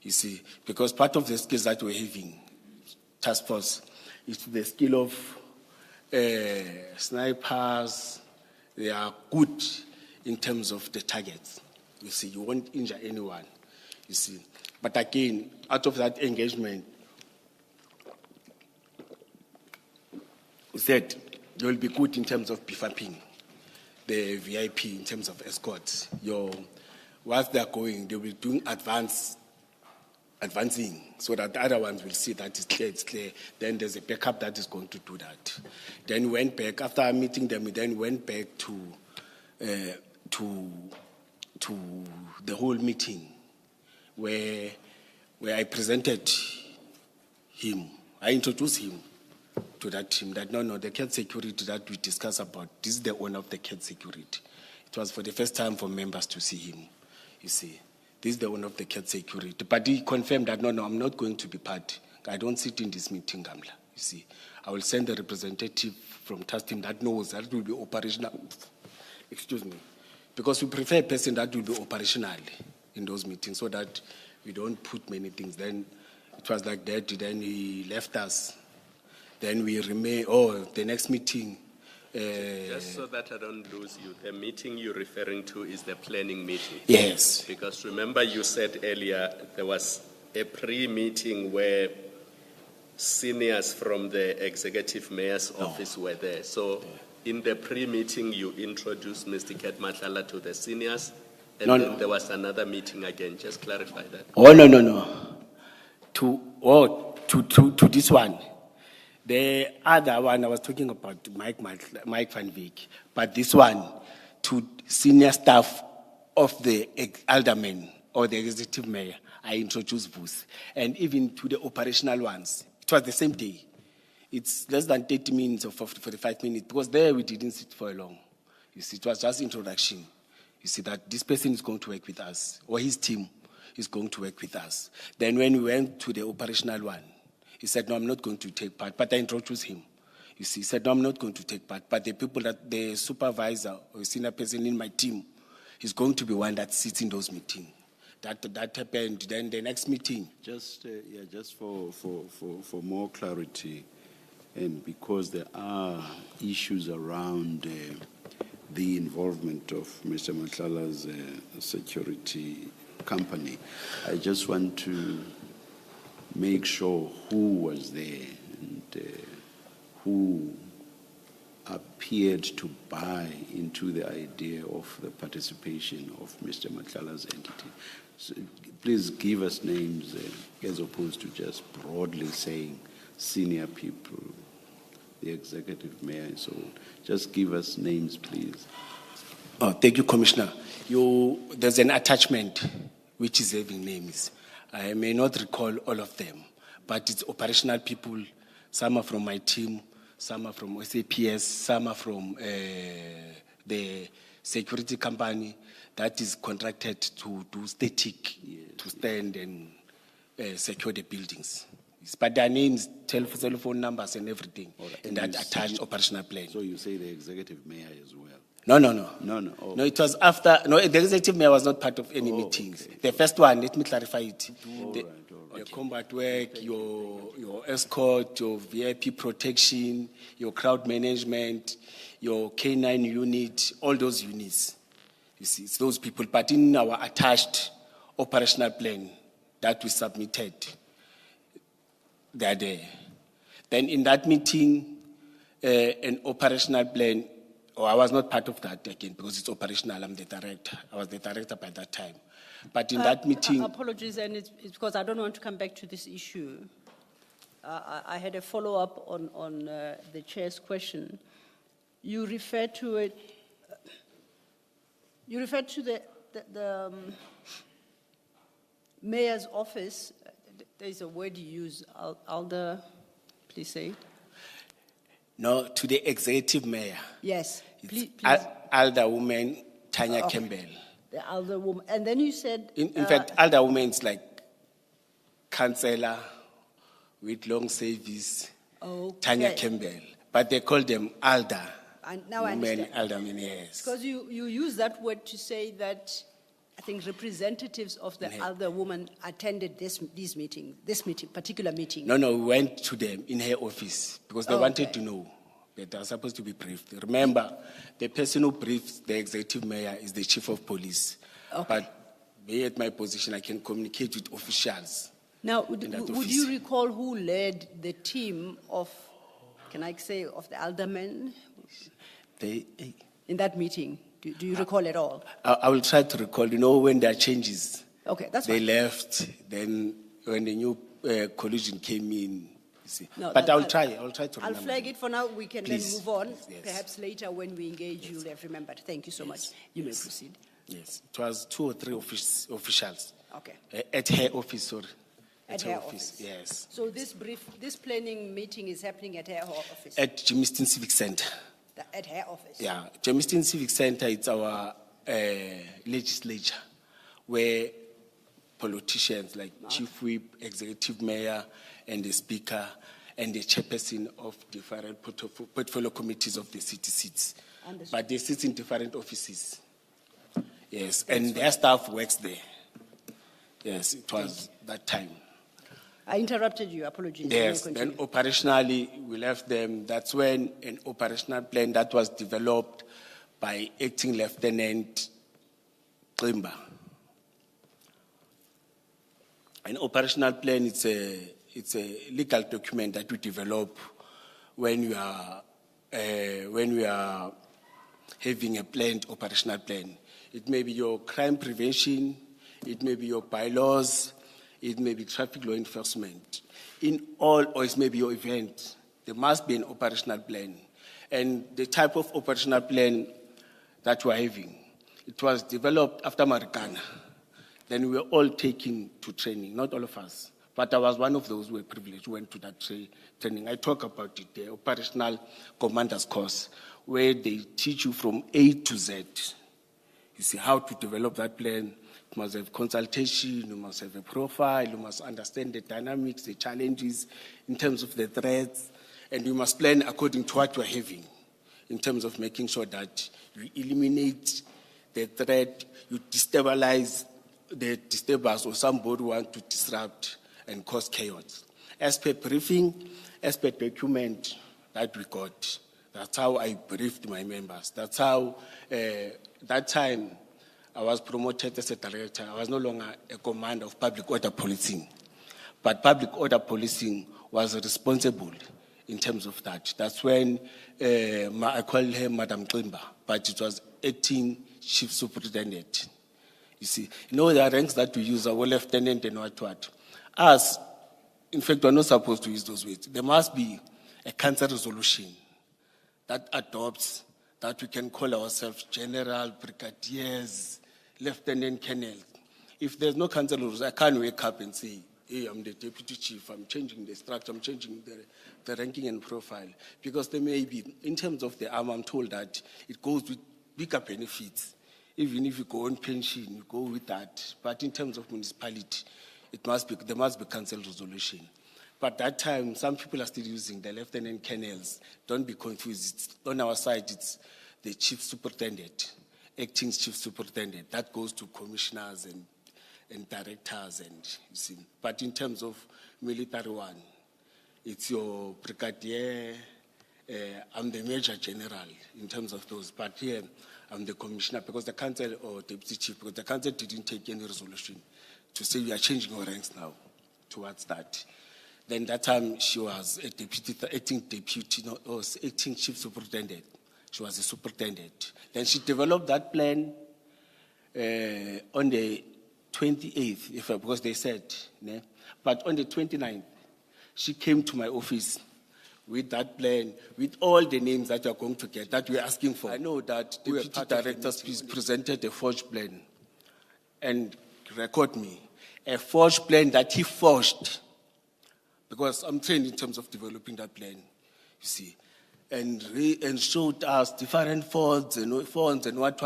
You see, because part of the skills that we're having, task force, is the skill of snipers. They are good in terms of the targets. You see, you won't injure anyone. You see, but again, out of that engagement, we said they will be good in terms of beefing the VIP in terms of escorts. Whilst they're going, they will be doing advancing, so that the other ones will see that it's clear. Then there's a backup that is going to do that. Then went back, after meeting them, we then went back to the whole meeting where I presented him. I introduced him to that team that no, the cat security that we discussed about, this is the owner of the cat security. It was for the first time for members to see him, you see. This is the owner of the cat security. But he confirmed that no, I'm not going to be part. I don't sit in this meeting, Gamla, you see. I will send a representative from task team that knows that will be operational. Excuse me. Because we prefer a person that will be operational in those meetings so that we don't put many things. Then it was like that, then he left us. Then we remain, the next meeting. Just so that I don't lose you, the meeting you're referring to is the planning meeting. Yes. Because remember you said earlier there was a pre-meeting where seniors from the executive mayor's office were there. So in the pre-meeting you introduced Mr. Ket Matlala to the seniors, and then there was another meeting again. Just clarify that. Oh, no. To this one. The other one I was talking about, Mike Van Beek, but this one to senior staff of the alderman or the executive mayor, I introduced Booth. And even to the operational ones, it was the same day. It's less than 30 minutes or 45 minutes, because there we didn't sit for long. You see, it was just introduction. You see that this person is going to work with us, or his team is going to work with us. Then when we went to the operational one, he said, no, I'm not going to take part. But I introduced him. You see, he said, no, I'm not going to take part. But the supervisor or senior person in my team is going to be one that sits in those meetings. That happened. Then the next meeting. Just for more clarity, and because there are issues around the involvement of Mr. Matlala's security company, I just want to make sure who was there and who appeared to buy into the idea of the participation of Mr. Matlala's entity. So please give us names as opposed to just broadly saying senior people, the executive mayor and so on. Just give us names, please. Oh, thank you, Commissioner. There's an attachment which is having names. I may not recall all of them, but it's operational people. Some are from my team, some are from SAPS, some are from the security company that is contracted to do static, to stand and secure the buildings. But their names, telephone numbers and everything, and that attached operational plan. So you say the executive mayor as well? No. Oh. No, it was after. No, the executive mayor was not part of any meetings. Okay. The first one, let me clarify it. All right. Your combat work, your escort, your VIP protection, your crowd management, your K9 unit, all those units. You see, it's those people. But in our attached operational plan that we submitted, they are there. Then in that meeting, an operational plan. I was not part of that again because it's operational. I'm the director. I was the director by that time. But in that meeting... Apologies, and it's because I don't want to come back to this issue. I had a follow-up on the chair's question. You referred to it... You referred to the mayor's office. There's a word you use, Alder, please say it. No, to the executive mayor. Yes, please. Alderwoman Tanya Campbell. The alderwoman. And then you said... In fact, alderwoman is like councillor with long service, Tanya Campbell. But they call them now I understand. Alderman, yes. Because you use that word to say that think representatives of the other woman attended this particular meeting. No, we went to them in her office because they Oh, wanted okay. to know that they are supposed to be briefed. Remember, the person who briefs the executive mayor is the chief of police. Okay. But me at my position, I can communicate with officials. Now, in that would you office. recall who led the team of, can I say, of the aldermen in that meeting? Do you recall at all? I will try to recall, when there are changes. Okay, that's They fine. left, then when the new collision came in, you see. No, But that- I'll try to I'll remember. flag it for now. We can Please. then move on. Yes. Perhaps later when we engage, you'll have remembered. Thank you so much. You may proceed. Yes, it was 2 or 3 officials. Okay. At her office, sorry. At her office. Yes. So this planning meeting is happening at her office? At Jamestown Civic Center. At her office? Yeah, Jamestown Civic Center, it's our legislature where politicians like Chief Whip, Executive Mayor, and the Speaker, and the chairperson of different portfolio committees of the city sits. Understood. But they sit in different offices. Yes, and their staff works there. Yes, it was that time. I interrupted you. Apologies. You may Yes, then continue. operationally, we left them. That's when an operational plan that was developed by Acting Lieutenant Mkhwanazi. An operational plan, it's a legal document that we develop when we are having a planned operational plan. It may be your crime prevention, it may be your bylaws, it may be traffic law enforcement. In all, or it may be your event, there must be an operational plan. And the type of operational plan that we're having, it was developed after Marikana. Then we were all taken to training, not all of us. But I was one of those who were privileged, who went to that training. I talk about it, the operational commander's course, where they teach you from A to Z. You see how to develop that plan. You must have consultation, you must have a profile, you must understand the dynamics, the challenges in terms of the threats, and you must plan according to what you're having in terms of making sure that you eliminate the threat, you destabilize the disturbers or somebody who want to disrupt and cause chaos. As per briefing, as per document that we got, that's how I briefed my members. That's how, that time, I was promoted as a director. I was no longer a commander of public order policing. But public order policing was responsible in terms of that. That's when I called her Madam Mkhwanazi, but it was acting chief superintendent. You see, the ranks that we use are lieutenant and what. Us, in fact, we're not supposed to use those words. There must be a council resolution that adopts that we can call ourselves general, brigadiers, lieutenant colonel. If there's no council rules, I can't wake up and say, hey, I'm the deputy chief, I'm changing the structure, I'm changing the ranking and profile. Because there may be, in terms of the arm, I'm told that it goes with bigger benefits. Even if you go on pension, you go with that. But in terms of municipality, there must be council resolution. But that time, some people are still using the lieutenant colonels. Don't be confused. On our side, it's the chief superintendent, acting chief superintendent. That goes to commissioners and directors, and you see. But in terms of military one, it's your brigadier. I'm the major general in terms of those. But here, I'm the commissioner because the council or deputy chief, because the council didn't take any resolution to say we are changing our ranks now towards that. Then that time she was a acting chief superintendent. She was a superintendent. Then she developed that plan on the 28th, because they said, né? But on the 29th, she came to my office with that plan, with all the names that you are going to get, that we are asking for. I know that the deputy director presented a forged plan, and record me, a forged plan that he forged, because I'm trained in terms of developing that plan, you see, and showed us different fonts and what.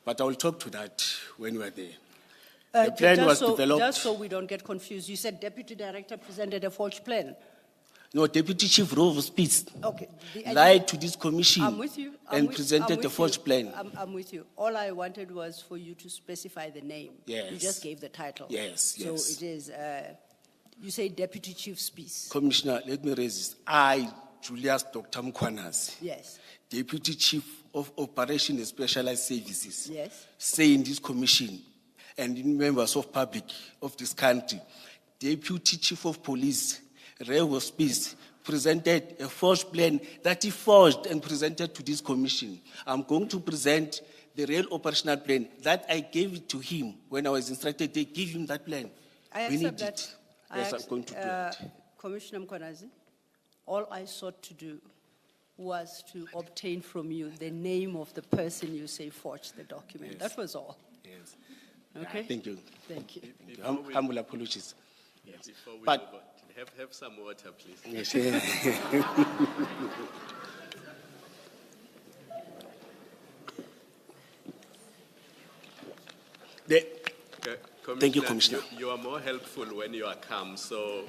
But I will talk to that when we're there. The plan was developed. Just so we don't get confused, you said deputy director presented a forged plan. No, Deputy Chief Revo Spies Okay. lied to this commission I'm with you. and presented a forged plan. I'm with you. All I wanted was for you to specify the name. You Yes. just gave the title. Yes, So yes. it is, you say Deputy Chief Spies. Commissioner, let me raise this. I, Julius Dr. Mkhwanazi, Yes, Deputy Chief of Operation and Specialized Services, yes. say in this commission and in members of public of this country, Deputy Chief of Police, Revo Spies, presented a forged plan that he forged and presented to this commission. I'm going to present the real operational plan that I gave it to him when I was instructed to give him that plan. I We accept need that. it. Yes, I'm going to do it. Commissioner Mkhwanazi, all I sought to do was to obtain from you the name of the person you say forged the document. That was all. Yes. Okay? Yeah, thank you. Thank you. Thank you. Humble apologies. Before we But- move on, have some water, please. Yes, yeah. The- Thank you, Commissioner. You are more helpful when you are calm, so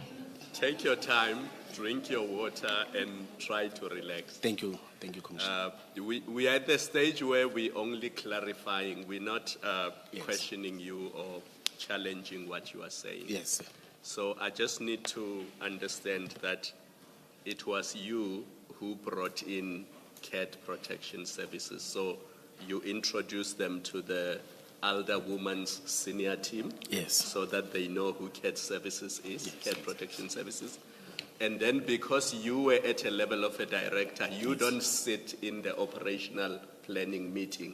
take your time, drink your water, and try to relax. Thank you, Commissioner. We are at the stage where we only clarifying. We're not Yes. questioning you or challenging what you are saying. Yes, sir. So I just need to understand that it was you who brought in cat protection services. So you introduced them to the Alder Women's senior team. Yes. So that they know who cat services is, cat protection services. And then because you were at a level of a director, you don't sit in the operational planning meeting,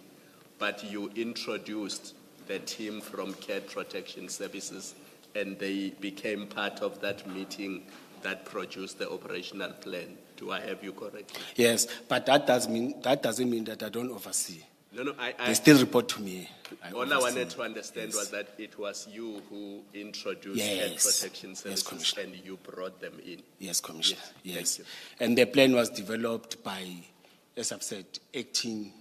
but you introduced the team from cat protection services and they became part of that meeting that produced the operational plan. Do I have you correct? Yes, but that doesn't mean that I don't oversee. No, They still report to me. all I oversee. wanted to understand Yes. was that it was you who introduced Yes. cat protection Yes, services Commissioner. and you brought them in. Yes, Commissioner. Yes, Yes. thank And the plan was developed by, as I've said, acting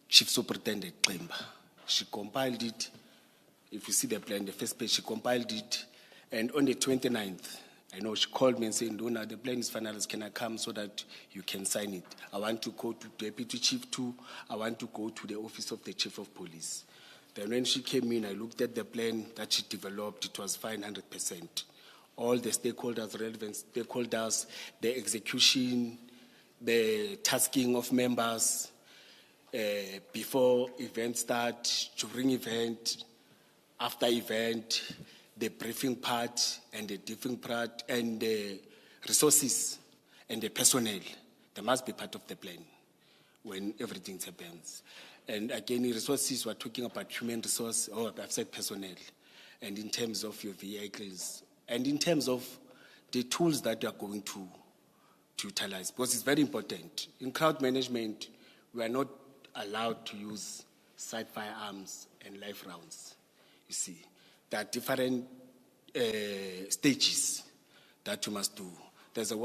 Chief Superintendent Qemba. She compiled it. If you see the plan, the first page, she compiled it. And on the 29th, I know she called me and said, Donna, the plan is finalized. Can I come so that you can sign it? I want to go to Deputy Chief 2. I want to go to the office of the Chief of Police. Then when she came in, I looked at the plan that she developed. It was fine 100%. All the stakeholders, relevant stakeholders, the execution, the tasking of members, before event start, during event, after event, the briefing part and the debriefing part, and the resources and the personnel. They must be part of the plan when everything happens. And again, the resources, we're talking about human resource, or I've said personnel, and in terms of your vehicles, and in terms of the tools that you are going to utilize, because it's very important. In crowd management, we are not allowed to use side firearms and live rounds. You see, there are different stages that you must do. There's a